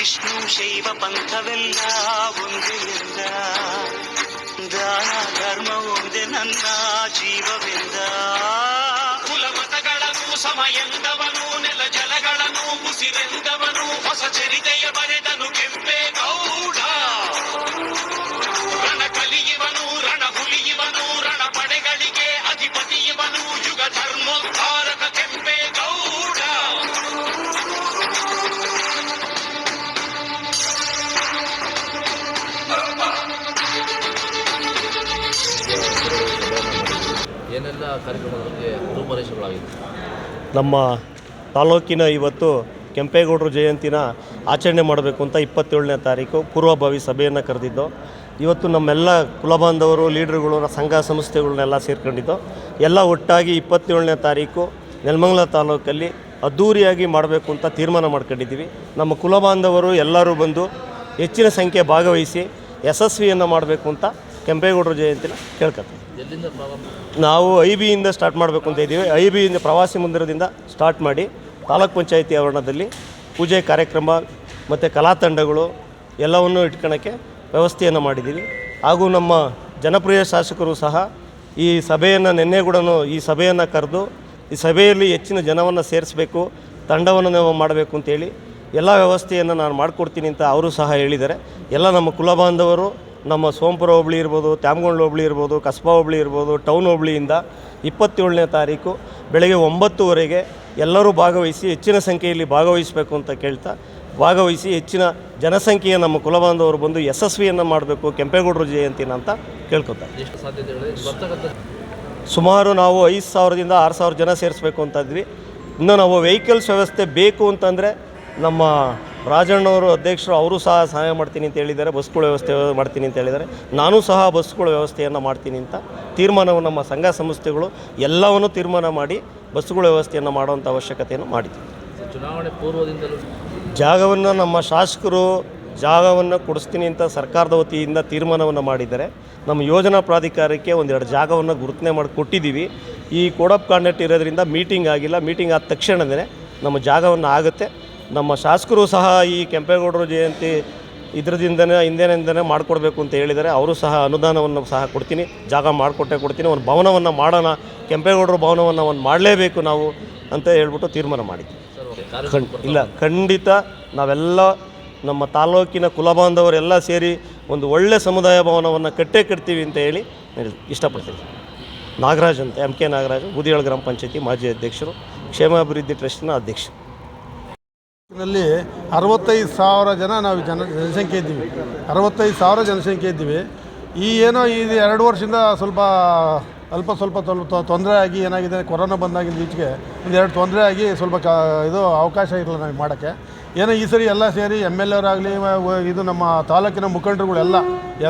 ವಿಷ್ಣು ಶೈವ ಪಂಥವೆಲ್ಲ ಒಂದೇ ಎಂದ, ದಾನ ಧರ್ಮ ಒಂದೇ ನನ್ನ ಜೀವವೆಂದ. ಕುಲಮತಗಳನ್ನು ಸಮಯಂದವನು, ನೆಲ ಜಲಗಳನ್ನು ಉಸಿರೆಂದವನು, ಹೊಸ ಚರಿತೆಯ ಬರೆದನು ಕೆಂಪೇಗೌಡ. ರಣ ಕಲಿಯುವನು, ರಣ ಹುಲಿಯುವನು, ರಣ ಪಡೆಗಳಿಗೆ ಅಧಿಪತಿಯುವನು, ಯುಗ ಧರ್ಮೋದ್ಧಾರಕ ಕೆಂಪೇಗೌಡ. ಏನೆಲ್ಲ ಕಾರ್ಯಕ್ರಮಗಳಿಗೆ ರೂಪರೇಷೆಗಳಾಗಿದೆ? ನಮ್ಮ ತಾಲೂಕಿನ ಇವತ್ತು ಕೆಂಪೇಗೌಡರು ಜಯಂತಿನ ಆಚರಣೆ ಮಾಡಬೇಕು ಅಂತ 27ನೇ ತಾರೀಕು ಪೂರ್ವಭಾವಿ ಸಭೆಯನ್ನು ಕರೆದಿದ್ದು. ಇವತ್ತು ನಮ್ಮೆಲ್ಲ ಕುಲಬಾಂಧವರು, ಲೀಡ್ರುಗಳು, ಸಂಘ ಸಂಸ್ಥೆಗಳನ್ನೆಲ್ಲ ಸೇರ್ಕೊಂಡಿದ್ದು. ಎಲ್ಲ ಒಟ್ಟಾಗಿ 27ನೇ ತಾರೀಕು ನೆಲಮಂಗಲ ತಾಲೂಕಲ್ಲಿ ಅದ್ಧೂರಿಯಾಗಿ ಮಾಡಬೇಕು ಅಂತ ತೀರ್ಮಾನ ಮಾಡ್ಕೊಂಡಿದ್ದೀವಿ. ನಮ್ಮ ಕುಲಬಾಂಧವರು ಎಲ್ಲರೂ ಬಂದು ಹೆಚ್ಚಿನ ಸಂಖ್ಯೆ ಭಾಗವಹಿಸಿ ಯಶಸ್ವಿಯನ್ನು ಮಾಡಬೇಕು ಅಂತ ಕೆಂಪೇಗೌಡರು ಜಯಂತಿನ ಕೇಳ್ಕೊತೀವಿ. ಎಲ್ಲಿಂದ ಪ್ರಾರಂಭ? ನಾವು IBಯಿಂದ ಸ್ಟಾರ್ಟ್ ಮಾಡಬೇಕು ಅಂತ ಇದ್ದೀವಿ. IBಯಿಂದ ಪ್ರವಾಸಿ ಮಂದಿರದಿಂದ ಸ್ಟಾರ್ಟ್ ಮಾಡಿ ತಾಲೂಕ್ ಪಂಚಾಯಿತಿ ಆವರಣದಲ್ಲಿ ಪೂಜೆ ಕಾರ್ಯಕ್ರಮ ಮತ್ತು ಕಲಾ ತಂಡಗಳು ಎಲ್ಲವನ್ನೂ ಇಟ್ಕೊಳ್ಳೋಕ್ಕೆ ವ್ಯವಸ್ಥೆಯನ್ನು ಮಾಡಿದ್ದೀವಿ. ಹಾಗೂ ನಮ್ಮ ಜನಪ್ರಿಯ ಶಾಸಕರು ಸಹ ಈ ಸಭೆಯನ್ನು ನಿನ್ನೆ ಕೂಡ ಈ ಸಭೆಯನ್ನು ಕರೆದು ಈ ಸಭೆಯಲ್ಲಿ ಹೆಚ್ಚಿನ ಜನವನ್ನು ಸೇರಿಸಬೇಕು, ತಂಡವನ್ನು ನಾವು ಮಾಡಬೇಕು ಅಂತೇಳಿ ಎಲ್ಲ ವ್ಯವಸ್ಥೆಯನ್ನು ನಾನು ಮಾಡಿಕೊಡ್ತೀನಿ ಅಂತ ಅವರು ಸಹ ಹೇಳಿದ್ದಾರೆ. ಎಲ್ಲ ನಮ್ಮ ಕುಲಬಾಂಧವರು, ನಮ್ಮ ಸೋಂಪುರ ಹೋಬಳಿ ಇರ್ಬೋದು, ತ್ಯಾಮಗೊಂಡ್ಲ ಹೋಬಳಿ ಇರ್ಬೋದು, ಕಸ್ಬಾ ಹೋಬಳಿ ಇರ್ಬೋದು, ಟೌನ್ ಹೋಬಳಿಯಿಂದ 27ನೇ ತಾರೀಕು ಬೆಳಗ್ಗೆ 9:00ವರೆಗೆ ಎಲ್ಲರೂ ಭಾಗವಹಿಸಿ ಹೆಚ್ಚಿನ ಸಂಖ್ಯೆಯಲ್ಲಿ ಭಾಗವಹಿಸಬೇಕು ಅಂತ ಕೇಳ್ತಾ, ಭಾಗವಹಿಸಿ ಹೆಚ್ಚಿನ ಜನಸಂಖ್ಯೆಯ ನಮ್ಮ ಕುಲಬಾಂಧವರು ಬಂದು ಯಶಸ್ವಿಯನ್ನು ಮಾಡಬೇಕು ಕೆಂಪೇಗೌಡರು ಜಯಂತಿನ ಅಂತ ಕೇಳ್ಕೊತಾರೆ. ಎಷ್ಟು ಸಾಧ್ಯತೆಗಳು? ಸುಮಾರು ನಾವು 5,000ದಿಂದ 6,000 ಜನ ಸೇರಿಸ್ಬೇಕು ಅಂತ ಇದ್ವಿ. ಇನ್ನು ನಾವು ವೆಹಿಕಲ್ಸ್ ವ್ಯವಸ್ಥೆ ಬೇಕು ಅಂತಂದರೆ ನಮ್ಮ ರಾಜಣ್ಣವರು ಅಧ್ಯಕ್ಷರು ಅವರು ಸಹ ಸಹಾಯ ಮಾಡ್ತೀನಿ ಅಂತ ಹೇಳಿದ್ದಾರೆ. ಬಸ್ಗಳ ವ್ಯವಸ್ಥೆ ಮಾಡ್ತೀನಿ ಅಂತ ಹೇಳಿದ್ದಾರೆ. ನಾನು ಸಹ ಬಸ್ಗಳ ವ್ಯವಸ್ಥೆಯನ್ನು ಮಾಡ್ತೀನಿ ಅಂತ ತೀರ್ಮಾನವನ್ನು ನಮ್ಮ ಸಂಘ ಸಂಸ್ಥೆಗಳು ಎಲ್ಲವನ್ನು ತೀರ್ಮಾನ ಮಾಡಿ ಬಸ್ಗಳ ವ್ಯವಸ್ಥೆಯನ್ನು ಮಾಡುವಂಥ ಅವಶ್ಯಕತೆಯನ್ನು ಮಾಡಿದ್ದೀವಿ. ಚುನಾವಣೆ ಪೂರ್ವದಿಂದಲೂ ಜಾಗವನ್ನು ನಮ್ಮ ಶಾಸಕರು ಜಾಗವನ್ನು ಕೊಡಿಸ್ತೀನಿ ಅಂತ ಸರ್ಕಾರದ ವತಿಯಿಂದ ತೀರ್ಮಾನವನ್ನು ಮಾಡಿದ್ದಾರೆ. ನಮ್ಮ ಯೋಜನಾ ಪ್ರಾಧಿಕಾರಕ್ಕೆ 1-2 ಜಾಗವನ್ನು ಗುರುತನೆ ಮಾಡಿ ಕೊಟ್ಟಿದ್ದೀವಿ. ಈ ಕೋಡ್ ಆಫ್ ಕಾಂಡಕ್ಟ್ ಇರೋದ್ರಿಂದ ಮೀಟಿಂಗ್ ಆಗಿಲ್ಲ. ಮೀಟಿಂಗ್ ಆದ ತಕ್ಷಣವೇ ನಮ್ಮ ಜಾಗವನ್ನು ಆಗುತ್ತೆ. ನಮ್ಮ ಶಾಸಕರು ಸಹ ಈ ಕೆಂಪೇಗೌಡರು ಜಯಂತಿ ಹಿಂದಿನಿಂದನೇ ಮಾಡಿಕೊಡ್ಬೇಕು ಅಂತ ಹೇಳಿದ್ದಾರೆ. ಅವರು ಸಹ ಅನುದಾನವನ್ನು ಸಹ ಕೊಡ್ತೀನಿ, ಜಾಗ ಮಾಡಿಕೊಡ್ತೀನಿ. ಒಂದು ಭವನವನ್ನು ಮಾಡೋಣ, ಕೆಂಪೇಗೌಡರು ಭವನವನ್ನು ಒಂದು ಮಾಡಲೇಬೇಕು ನಾವು ಅಂತ ಹೇಳ್ಬಿಟ್ಟು ತೀರ್ಮಾನ ಮಾಡಿದ್ವಿ. ಇಲ್ಲ, ಖಂಡಿತ ನಾವೆಲ್ಲ ನಮ್ಮ ತಾಲೂಕಿನ ಕುಲಬಾಂಧವರೆಲ್ಲ ಸೇರಿ ಒಂದು ಒಳ್ಳೆಯ ಸಮುದಾಯ ಭವನವನ್ನು ಕಟ್ತೀವಿ ಅಂತ ಹೇಳಿ ಇಷ್ಟಪಡ್ತೀನಿ. ನಾಗರಾಜ್ ಅಂತ, MK ನಾಗರಾಜ್, ಬೂದಿಯಾಳ ಗ್ರಾಮ ಪಂಚಾಯತಿ ಮಾಜಿ ಅಧ್ಯಕ್ಷರು, ಕ್ಷೇಮಾಭಿವೃದ್ಧಿ ಟ್ರಸ್ಟ್ನ ಅಧ್ಯಕ್ಷರು. ನಲ್ಲಿ 65,000 ಜನ ನಾವು ಜನಸಂಖ್ಯೆ ಇದ್ದೀವಿ. 65,000 ಜನಸಂಖ್ಯೆ ಇದ್ದೀವಿ. ಈ ಏನೋ ಇದು 2 ವರ್ಷದಿಂದ ಸ್ವಲ್ಪ ತೊಂದರೆ ಆಗಿ ಏನಾಗಿದೆ, ಕೊರೋನಾ ಬಂದಾಗಿಂದ ಈಚೆಗೆ 1-2 ತೊಂದರೆ ಆಗಿ ಸ್ವಲ್ಪ ಇದು ಅವಕಾಶ ಇರಲಿಲ್ಲ ನಮಗೆ ಮಾಡೋಕ್ಕೆ. ಏನೋ ಈ ಸರಿ ಎಲ್ಲ ಸೇರಿ MLA ಅವರಾಗಲಿ, ಇದು ನಮ್ಮ ತಾಲೂಕಿನ ಮುಖಂಡರುಗಳು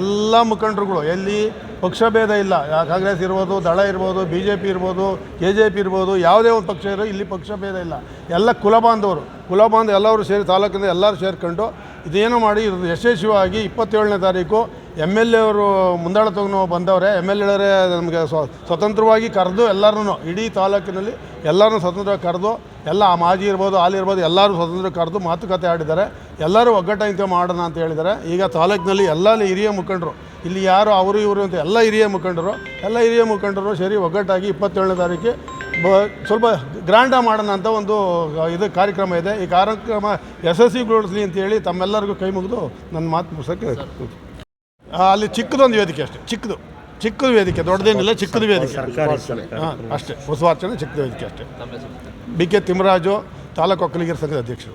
ಎಲ್ಲ ಮುಖಂಡರುಗಳು ಎಲ್ಲಿ ಪಕ್ಷಭೇದ ಇಲ್ಲ. ಕಾಂಗ್ರೆಸ್ ಇರ್ಬೋದು, ದಳ ಇರ್ಬೋದು, BJP ಇರ್ಬೋದು, KJP ಇರ್ಬೋದು, ಯಾವುದೇ ಒಂದು ಪಕ್ಷ ಇರೋ ಇಲ್ಲಿ ಪಕ್ಷಭೇದ ಇಲ್ಲ. ಎಲ್ಲ ಕುಲಬಾಂಧವರು ಎಲ್ಲರೂ ಸೇರಿ ತಾಲೂಕಿಂದ ಎಲ್ಲರೂ ಸೇರ್ಕೊಂಡು ಇದೇನೋ ಮಾಡಿ ಇದು ಯಶಸ್ವಿಯಾಗಿ 27ನೇ ತಾರೀಕು MLA ಅವರು ಮುಂದಾಳತ್ವವನ್ನು ಬಂದವರೇ. MLA ಅವರೇ ನಮಗೆ ಸ್ವತಂತ್ರವಾಗಿ ಕರೆದು ಎಲ್ಲರೂ ಇಡೀ ತಾಲೂಕಿನಲ್ಲಿ ಎಲ್ಲರೂ ಸ್ವತಂತ್ರವಾಗಿ ಕರೆದು ಎಲ್ಲ ಮಾಜಿ ಇರ್ಬೋದು, ಇರ್ಬೋದು, ಎಲ್ಲರೂ ಸ್ವತಂತ್ರ ಕರೆದು ಮಾತುಕತೆ ಆಡಿದ್ದಾರೆ. ಎಲ್ಲರೂ ಒಗ್ಗಟ್ಟಾಗಿ ಮಾಡೋಣ ಅಂತ ಹೇಳಿದ್ದಾರೆ. ಈಗ ತಾಲೂಕಿನಲ್ಲಿ ಎಲ್ಲ ಹಿರಿಯ ಮುಖಂಡರು, ಇಲ್ಲಿ ಯಾರು ಅವರು ಇವರು ಅಂತ ಎಲ್ಲ ಹಿರಿಯ ಮುಖಂಡರು ಸೇರಿ ಒಗ್ಗಟ್ಟಾಗಿ 27ನೇ ತಾರೀಕು ಸ್ವಲ್ಪ ಗ್ರ್ಯಾಂಡಾಗಿ ಮಾಡೋಣ ಅಂತ ಒಂದು ಇದು ಕಾರ್ಯಕ್ರಮ ಇದೆ. ಈ ಕಾರ್ಯಕ್ರಮ ಯಶಸ್ವಿಗೊಳಿಸಲಿ ಅಂತೇಳಿ ತಮ್ಮೆಲ್ಲರಿಗೂ ಕೈ ಮುಗಿದು ನನ್ನ ಮಾತು ಮುಗಿಸೋಕ್ಕೆ. ಅಲ್ಲಿ ಚಿಕ್ಕದೊಂದು ವೇದಿಕೆ ಅಷ್ಟೇ, ಚಿಕ್ಕದು ವೇದಿಕೆ, ದೊಡ್ಡದೇನಿಲ್ಲ, ಚಿಕ್ಕದು ವೇದಿಕೆ ಅಷ್ಟೇ. ಬಸವಾರ್ಚನೆ ಚಿಕ್ಕದು ವೇದಿಕೆ ಅಷ್ಟೇ. BK ತಿಮ್ಮರಾಜು, ತಾಲೂಕು ಒಕ್ಕಲಿಗರ ಸಂಘದ ಅಧ್ಯಕ್ಷರು.